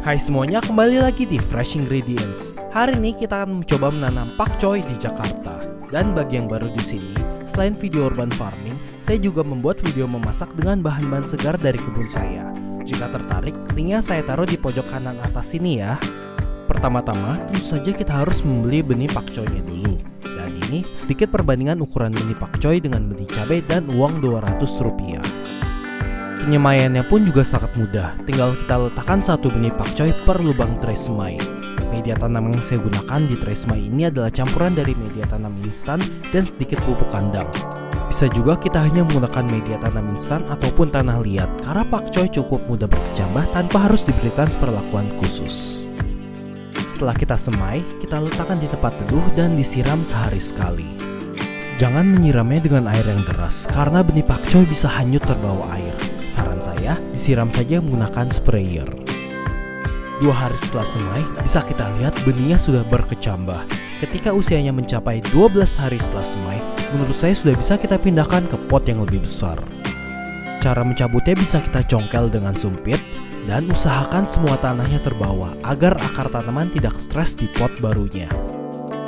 Hai semuanya, kembali lagi di Fresh Ingredients. Hari ini kita akan mencoba menanam pakcoy di Jakarta. Dan bagi yang baru di sini, selain video urban farming, saya juga membuat video memasak dengan bahan-bahan segar dari kebun saya. Jika tertarik, linknya saya taruh di pojok kanan atas sini ya. Pertama-tama, tentu saja kita harus membeli benih pakcoynya dulu. Dan ini sedikit perbandingan ukuran benih pakcoy dengan benih cabai dan uang Rp200. Penyemaiannya pun juga sangat mudah, tinggal kita letakkan satu benih pakcoy per lubang tray semai. Media tanam yang saya gunakan di tray semai ini adalah campuran dari media tanam instan dan sedikit pupuk kandang. Bisa juga kita hanya menggunakan media tanam instan ataupun tanah liat, karena pakcoy cukup mudah berkecambah tanpa harus diberikan perlakuan khusus. Setelah kita semai, kita letakkan di tempat teduh dan disiram sehari sekali. Jangan menyiramnya dengan air yang deras, karena benih pakcoy bisa hanyut terbawa air. Saran saya, disiram saja menggunakan sprayer. 2 hari setelah semai, bisa kita lihat benihnya sudah berkecambah. Ketika usianya mencapai 12 hari setelah semai, menurut saya sudah bisa kita pindahkan ke pot yang lebih besar. Cara mencabutnya bisa kita congkel dengan sumpit, dan usahakan semua tanahnya terbawa agar akar tanaman tidak stres di pot barunya.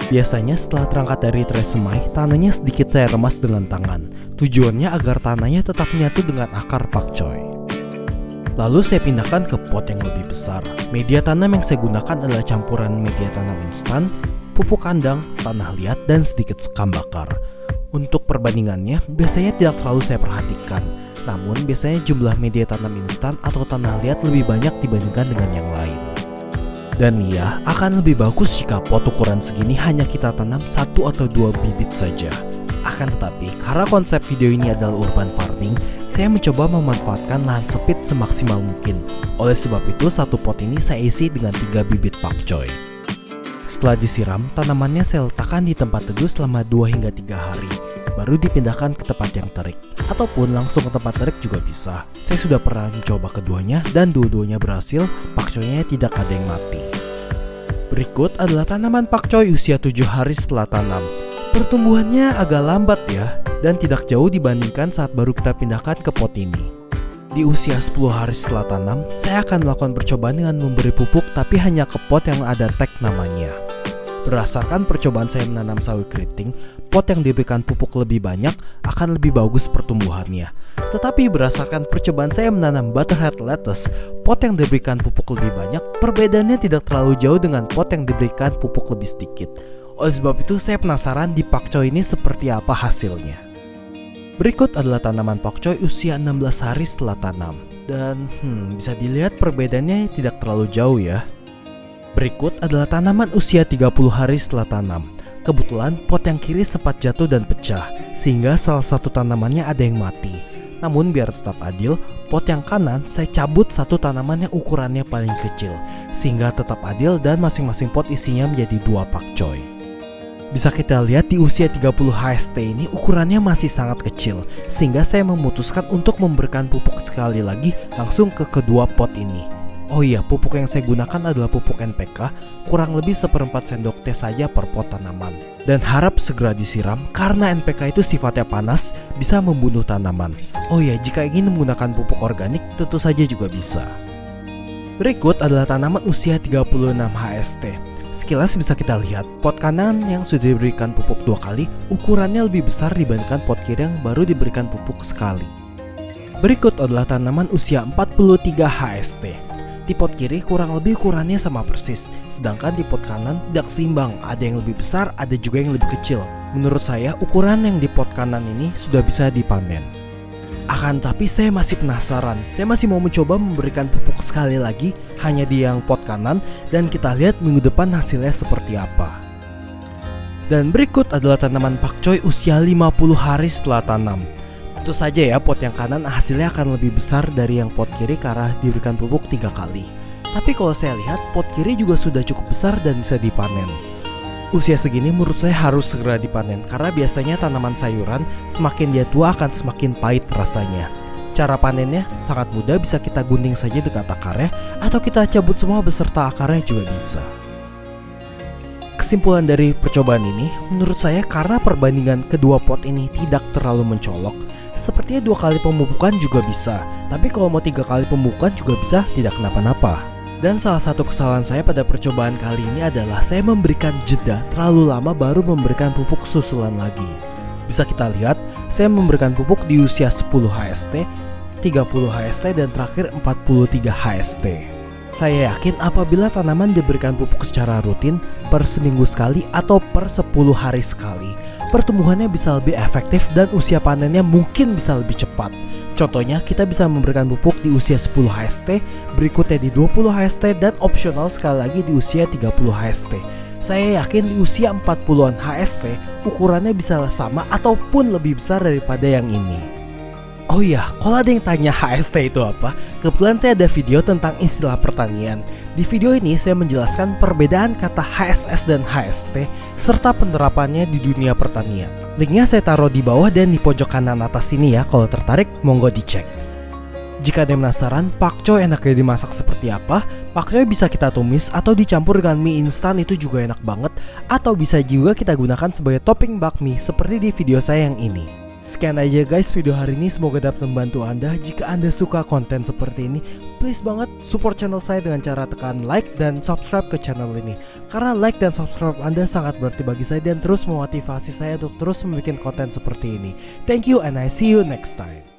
Biasanya setelah terangkat dari tray semai, tanahnya sedikit saya remas dengan tangan. Tujuannya agar tanahnya tetap menyatu dengan akar pakcoy. Lalu saya pindahkan ke pot yang lebih besar. Media tanam yang saya gunakan adalah campuran media tanam instan, pupuk kandang, tanah liat, dan sedikit sekam bakar. Untuk perbandingannya, biasanya tidak terlalu saya perhatikan. Namun biasanya jumlah media tanam instan atau tanah liat lebih banyak dibandingkan dengan yang lain. Dan ya, akan lebih bagus jika pot ukuran segini hanya kita tanam 1 atau 2 bibit saja. Akan tetapi, karena konsep video ini adalah urban farming, saya mencoba memanfaatkan lahan sempit semaksimal mungkin. Oleh sebab itu, satu pot ini saya isi dengan 3 bibit pakcoy. Setelah disiram, tanamannya saya letakkan di tempat teduh selama 2 hingga 3 hari. Baru dipindahkan ke tempat yang terik, ataupun langsung ke tempat terik juga bisa. Saya sudah pernah mencoba keduanya dan dua-duanya berhasil, pakcoynya tidak ada yang mati. Berikut adalah tanaman pakcoy usia 7 hari setelah tanam. Pertumbuhannya agak lambat ya, dan tidak jauh dibandingkan saat baru kita pindahkan ke pot ini. Di usia 10 hari setelah tanam, saya akan melakukan percobaan dengan memberi pupuk tapi hanya ke pot yang ada tag namanya. Berdasarkan percobaan saya menanam sawi keriting, pot yang diberikan pupuk lebih banyak akan lebih bagus pertumbuhannya. Tetapi berdasarkan percobaan saya menanam butterhead lettuce, pot yang diberikan pupuk lebih banyak, perbedaannya tidak terlalu jauh dengan pot yang diberikan pupuk lebih sedikit. Oleh sebab itu saya penasaran di pakcoy ini seperti apa hasilnya. Berikut adalah tanaman pakcoy usia 16 hari setelah tanam. Dan bisa dilihat perbedaannya tidak terlalu jauh ya. Berikut adalah tanaman usia 30 hari setelah tanam. Kebetulan pot yang kiri sempat jatuh dan pecah, sehingga salah satu tanamannya ada yang mati. Namun biar tetap adil, pot yang kanan saya cabut satu tanaman yang ukurannya paling kecil, sehingga tetap adil dan masing-masing pot isinya menjadi 2 pakcoy. Bisa kita lihat di usia 30 HST ini ukurannya masih sangat kecil, sehingga saya memutuskan untuk memberikan pupuk sekali lagi langsung ke kedua pot ini. Oh iya, pupuk yang saya gunakan adalah pupuk NPK, kurang lebih 1/4 sendok teh saja per pot tanaman. Dan harap segera disiram, karena NPK itu sifatnya panas, bisa membunuh tanaman. Oh iya, jika ingin menggunakan pupuk organik, tentu saja juga bisa. Berikut adalah tanaman usia 36 HST. Sekilas bisa kita lihat, pot kanan yang sudah diberikan pupuk 2 kali, ukurannya lebih besar dibandingkan pot kiri yang baru diberikan pupuk sekali. Berikut adalah tanaman usia 43 HST. Di pot kiri kurang lebih ukurannya sama persis, sedangkan di pot kanan tidak seimbang, ada yang lebih besar, ada juga yang lebih kecil. Menurut saya, ukuran yang di pot kanan ini sudah bisa dipanen. Akan tapi saya masih penasaran, saya masih mau mencoba memberikan pupuk sekali lagi, hanya di yang pot kanan, dan kita lihat minggu depan hasilnya seperti apa. Dan berikut adalah tanaman pakcoy usia 50 hari setelah tanam. Tentu saja ya, pot yang kanan hasilnya akan lebih besar dari yang pot kiri karena diberikan pupuk 3 kali. Tapi kalau saya lihat, pot kiri juga sudah cukup besar dan bisa dipanen. Usia segini menurut saya harus segera dipanen, karena biasanya tanaman sayuran semakin dia tua akan semakin pahit rasanya. Cara panennya sangat mudah, bisa kita gunting saja dekat akarnya, atau kita cabut semua beserta akarnya juga bisa. Kesimpulan dari percobaan ini, menurut saya karena perbandingan kedua pot ini tidak terlalu mencolok, sepertinya 2 kali pemupukan juga bisa. Tapi kalau mau 3 kali pemupukan juga bisa, tidak kenapa-napa. Dan salah satu kesalahan saya pada percobaan kali ini adalah saya memberikan jeda terlalu lama baru memberikan pupuk susulan lagi. Bisa kita lihat, saya memberikan pupuk di usia 10 HST, 30 HST, dan terakhir 43 HST. Saya yakin apabila tanaman diberikan pupuk secara rutin per seminggu sekali atau per 10 hari sekali, pertumbuhannya bisa lebih efektif dan usia panennya mungkin bisa lebih cepat. Contohnya, kita bisa memberikan pupuk di usia 10 HST, berikutnya di 20 HST, dan opsional sekali lagi di usia 30 HST. Saya yakin di usia 40-an HST, ukurannya bisa sama ataupun lebih besar daripada yang ini. Oh iya, kalau ada yang tanya HST itu apa, kebetulan saya ada video tentang istilah pertanian. Di video ini saya menjelaskan perbedaan kata HSS dan HST serta penerapannya di dunia pertanian. Linknya saya taruh di bawah dan di pojok kanan atas sini ya, kalau tertarik monggo dicek. Jika ada yang penasaran pakcoy enaknya dimasak seperti apa, pakcoy bisa kita tumis atau dicampur dengan mie instan, itu juga enak banget. Atau bisa juga kita gunakan sebagai topping bakmi seperti di video saya yang ini. Sekian aja guys video hari ini, semoga dapat membantu Anda. Jika Anda suka konten seperti ini, please banget support channel saya dengan cara tekan like dan subscribe ke channel ini. Karena like dan subscribe Anda sangat berarti bagi saya dan terus memotivasi saya untuk terus membuat konten seperti ini. Thank you and I see you next time.